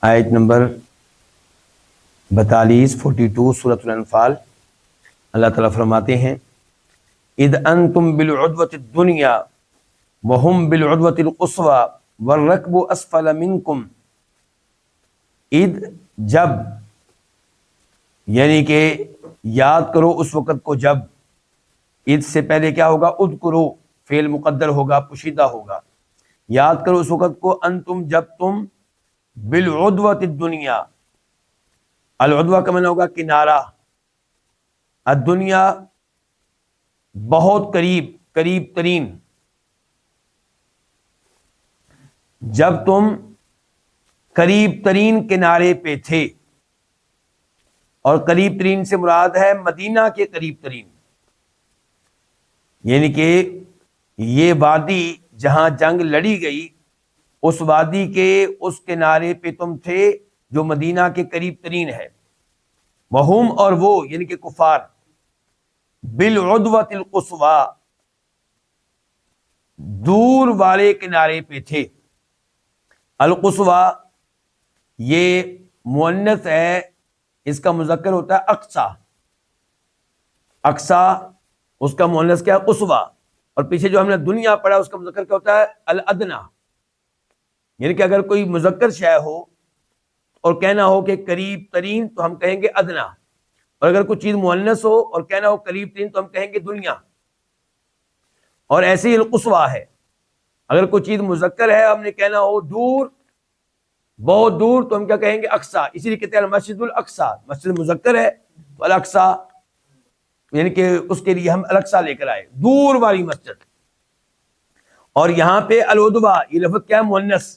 آیت نمبر 42 سورۃ الانفال۔ اللہ تعالیٰ فرماتے ہیں اذ انتم بالعدوۃ الدنیا وهم بالعدوۃ القصوى والركب اسفل منکم۔ اذ جب، یعنی کہ یاد کرو اس وقت کو جب، اذ سے پہلے کیا ہوگا؟ اذکرو، فعل مقدر ہوگا، پوشیدہ ہوگا۔ یاد کرو اس وقت کو، انتم جب تم، بالعدوۃ الدنیا، العدوہ کا معنی ہوگا کنارہ، الدنیا بہت قریب، قریب ترین، جب تم قریب ترین کنارے پہ تھے، اور قریب ترین سے مراد ہے مدینہ کے قریب ترین، یعنی کہ یہ وادی جہاں جنگ لڑی گئی اس وادی کے اس کنارے پہ تم تھے جو مدینہ کے قریب ترین ہے۔ وہم، اور وہ یعنی کہ کفار، بالعدوۃ القصویٰ، دور والے کنارے پہ تھے۔ القصویٰ یہ مؤنث ہے، اس کا مذکر ہوتا ہے اقصیٰ، اقصیٰ اس کا مؤنث کیا ہے؟ قصویٰ۔ اور پیچھے جو ہم نے دنیا پڑھا اس کا مذکر کیا ہوتا ہے؟ الادنیٰ، یعنی کہ اگر کوئی مذکر شے ہو اور کہنا ہو کہ قریب ترین تو ہم کہیں گے ادنا، اور اگر کوئی چیز مؤنث ہو اور کہنا ہو قریب ترین تو ہم کہیں گے دنیا۔ اور ایسے ہی القصویٰ ہے، اگر کوئی چیز مذکر ہے ہم نے کہنا ہو دور، بہت دور، تو ہم کیا کہیں گے؟ اقصیٰ۔ اسی لیے کہتے ہیں مسجد الاقصیٰ، مسجد مذکر ہے تو الاقصیٰ، یعنی کہ اس کے لیے ہم الاقصیٰ لے کر آئے، دور والی مسجد۔ اور یہاں پہ العدوہ یہ لفظ کیا ہے؟ مؤنث،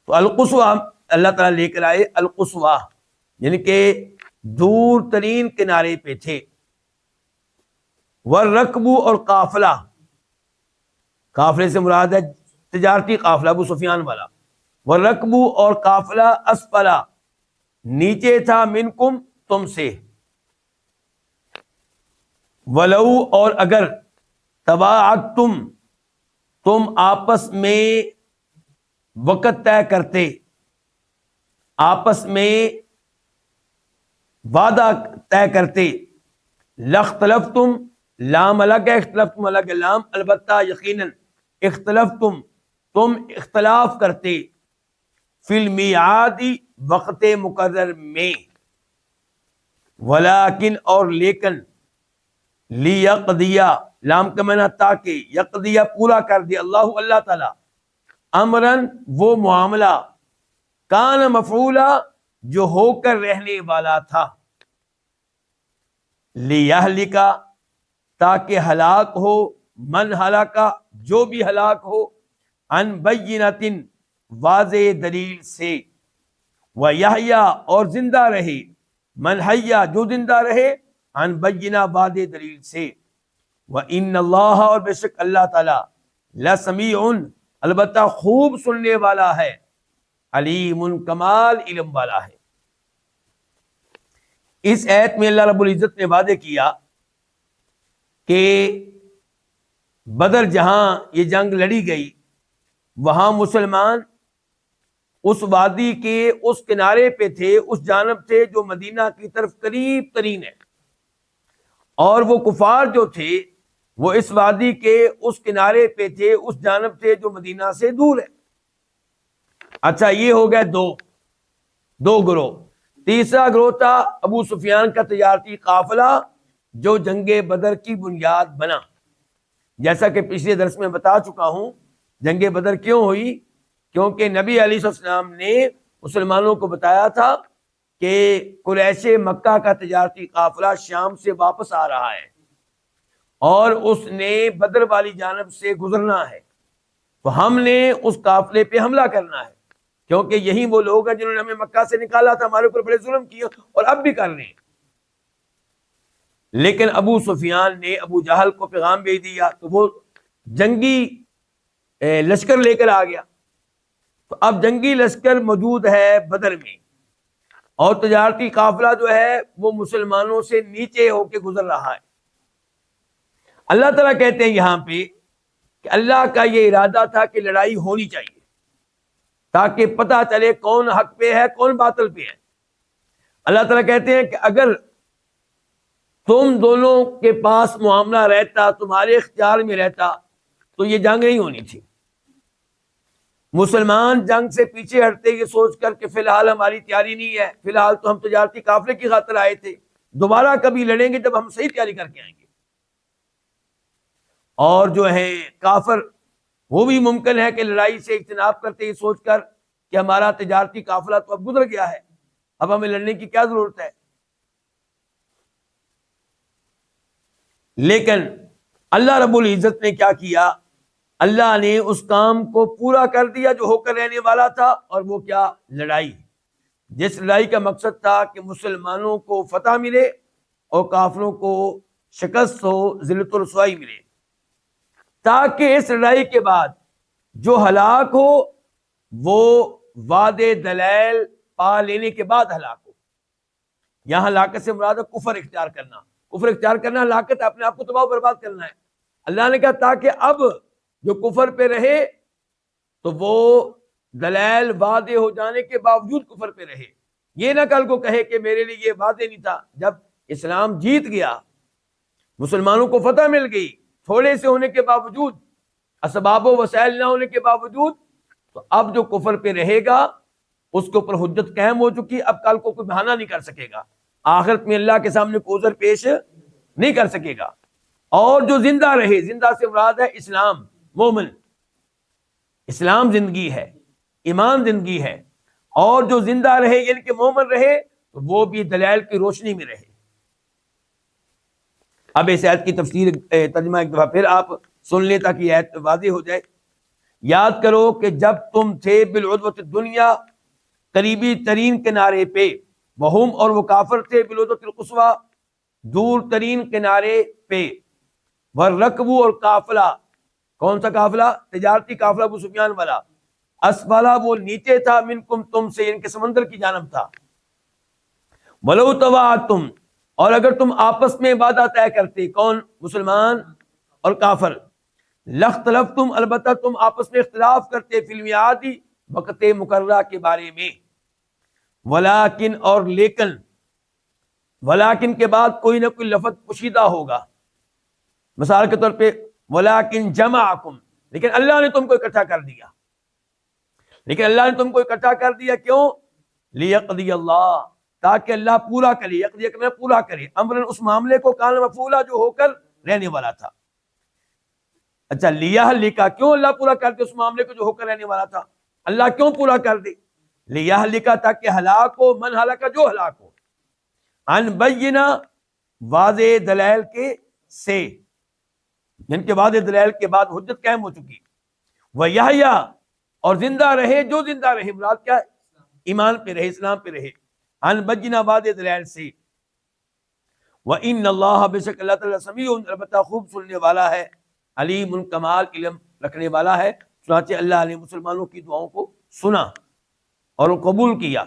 تو القصویٰ اللہ تعالیٰ لے کر آئے القصویٰ، یعنی کہ دور ترین کنارے پہ تھے۔ والرکب، اور قافلہ، قافلے سے مراد ہے تجارتی قافلہ ابو سفیان والا۔ والرکب، اور قافلہ، اسفلا، نیچے تھا، منکم، تم سے۔ ولو، اور اگر، تواعدتم، تم آپس میں وقت طے کرتے، آپس میں وعدہ طے کرتے، لاختلفتم، لام الگ ہے، اختلفتم الگ ہے، لام البتہ یقیناً، اختلفتم، تم اختلاف کرتے، فی المیعاد، وقت مقرر میں، ولیکن، اور لیکن، لیقضیہ، لام کا معنی تاکہ، یقضیہ پورا کر دے، اللہ، اللہ تعالی، امرن، وہ معاملہ، کان مفعولا، جو ہو کر رہنے والا تھا، لیہلکا، تاکہ ہلاک ہو، من ہلاکا، جو بھی ہلاک ہو، عن بینۃ، واضح دلیل سے، ویحییٰ، اور زندہ رہے، من حیا، جو زندہ رہے، عن بینہ، واضح دلیل سے، وان اللہ، اور بے شک اللہ تعالی، لسمیع، البتہ خوب سننے والا ہے، علیم، کمال علم والا ہے۔ اس آیت میں اللہ رب العزت نے وعدے کیا کہ بدر جہاں یہ جنگ لڑی گئی وہاں مسلمان اس وادی کے اس کنارے پہ تھے، اس جانب تھے جو مدینہ کی طرف قریب ترین ہے، اور وہ کفار جو تھے وہ اس وادی کے اس کنارے پہ تھے، اس جانب تھے جو مدینہ سے دور ہے۔ اچھا، یہ ہو گئے دو گروہ۔ تیسرا گروہ تھا ابو سفیان کا تجارتی قافلہ جو جنگ بدر کی بنیاد بنا۔ جیسا کہ پچھلے درس میں بتا چکا ہوں، جنگ بدر کیوں ہوئی؟ کیونکہ نبی علیہ السلام نے مسلمانوں کو بتایا تھا کہ قریش مکہ کا تجارتی قافلہ شام سے واپس آ رہا ہے اور اس نے بدر والی جانب سے گزرنا ہے، تو ہم نے اس قافلے پہ حملہ کرنا ہے، کیونکہ یہی وہ لوگ ہیں جنہوں نے ہمیں مکہ سے نکالا تھا، ہمارے اوپر بڑے ظلم کیے اور اب بھی کر رہے ہیں۔ لیکن ابو سفیان نے ابو جہل کو پیغام بھیج دیا تو وہ جنگی لشکر لے کر آ گیا، تو اب جنگی لشکر موجود ہے بدر میں، اور تجارتی قافلہ جو ہے وہ مسلمانوں سے نیچے ہو کے گزر رہا ہے۔ اللہ تعالیٰ کہتے ہیں یہاں پہ کہ اللہ کا یہ ارادہ تھا کہ لڑائی ہونی چاہیے، تاکہ پتہ چلے کون حق پہ ہے کون باطل پہ ہے۔ اللہ تعالیٰ کہتے ہیں کہ اگر تم دونوں کے پاس معاملہ رہتا، تمہارے اختیار میں رہتا، تو یہ جنگ نہیں ہونی تھی۔ مسلمان جنگ سے پیچھے ہٹتے یہ سوچ کر کہ فی الحال ہماری تیاری نہیں ہے، فی الحال تو ہم تجارتی قافلے کی خاطر آئے تھے، دوبارہ کبھی لڑیں گے جب ہم صحیح تیاری کر کے آئیں گے۔ اور جو ہے کافر، وہ بھی ممکن ہے کہ لڑائی سے اجتناب کرتے یہ سوچ کر کہ ہمارا تجارتی قافلہ تو اب گزر گیا ہے، اب ہمیں لڑنے کی کیا ضرورت ہے۔ لیکن اللہ رب العزت نے کیا کیا؟ اللہ نے اس کام کو پورا کر دیا جو ہو کر رہنے والا تھا، اور وہ کیا؟ لڑائی، جس لڑائی کا مقصد تھا کہ مسلمانوں کو فتح ملے اور کافروں کو شکست ہو، ذلت و رسوائی ملے، تاکہ اس لڑائی کے بعد جو ہلاک ہو وہ وعدے دلائل پا لینے کے بعد ہلاک ہو۔ یہاں ہلاکت سے مراد ہے کفر اختیار کرنا، کفر اختیار کرنا ہلاکت، اپنے آپ کو تباہ و برباد کرنا ہے۔ اللہ نے کہا تاکہ اب جو کفر پہ رہے تو وہ دلائل وعدے ہو جانے کے باوجود کفر پہ رہے، یہ نہ کل کو کہے کہ میرے لیے یہ وعدے نہیں تھا۔ جب اسلام جیت گیا، مسلمانوں کو فتح مل گئی، تھوڑے سے ہونے کے باوجود، اسباب و وسائل نہ ہونے کے باوجود، تو اب جو کفر پہ رہے گا اس کے اوپر حجت قائم ہو چکی، اب کل کو کوئی بہانہ نہیں کر سکے گا، آخرت میں اللہ کے سامنے کوئی عذر پیش نہیں کر سکے گا۔ اور جو زندہ رہے، زندہ سے مراد ہے اسلام، مومن، اسلام زندگی ہے، ایمان زندگی ہے، اور جو زندہ رہے یعنی کہ مومن رہے تو وہ بھی دلائل کی روشنی میں رہے۔ اب اس آیت کی تفسیر ترجمہ ایک دفعہ پھر آپ سن لیں تاکہ یہ آیت واضح ہو جائے۔ یاد کرو کہ جب تم تھے بالعدوۃ الدنیا، قریبی ترین کنارے پہ، وہم اور وہ کافر تھے بالعدوۃ القصویٰ، دور ترین کنارے پہ، والرکب اور قافلہ، کون سا قافلہ؟ تجارتی قافلہ ابو سفیان والا، اسفلا وہ نیچے تھا، منکم تم سے، ان کے سمندر کی جانب تھا، ولو تواعدتم اور اگر تم آپس میں وعدہ طے کرتے، کون؟ مسلمان اور کافر، لاختلفتم البتہ تم آپس میں اختلاف کرتے، فی المیعاد وقت مقررہ کے بارے میں، ولیکن اور لیکن، ولیکن کے بعد کوئی نہ کوئی لفظ پوشیدہ ہوگا، مثال کے طور پہ ولیکن جمعکم، لیکن اللہ نے تم کو اکٹھا کر دیا، لیکن اللہ نے تم کو اکٹھا کر دیا کیوں؟ لیقضی اللہ، تاکہ اللہ پورا کرے، یقضی کرنا پورا کرے، امرن اس معاملے کو، کان مفعولا جو ہو کر رہنے والا تھا۔ اچھا لیہلکا، کیوں اللہ پورا کر دے اس معاملے کو جو ہو کر رہنے والا تھا؟ اللہ کیوں پورا کر دے؟ لیہلکا، تاکہ ہلاک ہو، من ہلاکا، جو ہلاک ہو، ان بینہ واضح دلائل کے سے، جن کے واضح دلائل کے بعد حجت قائم ہو چکی، ویحییٰ اور زندہ رہے، جو زندہ رہے مراد کیا ہے؟ ایمان پہ رہے، اسلام پہ رہے، ان بینہ واضح دلائل سے، وَإِنَّ اللَّهَ بشک اللہ تعالیٰ سمیع، البتہ خوب سننے والا ہے، علیم کمال علم رکھنے والا ہے۔ چنانچہ اللہ نے مسلمانوں کی دعاؤں کو سنا اور قبول کیا۔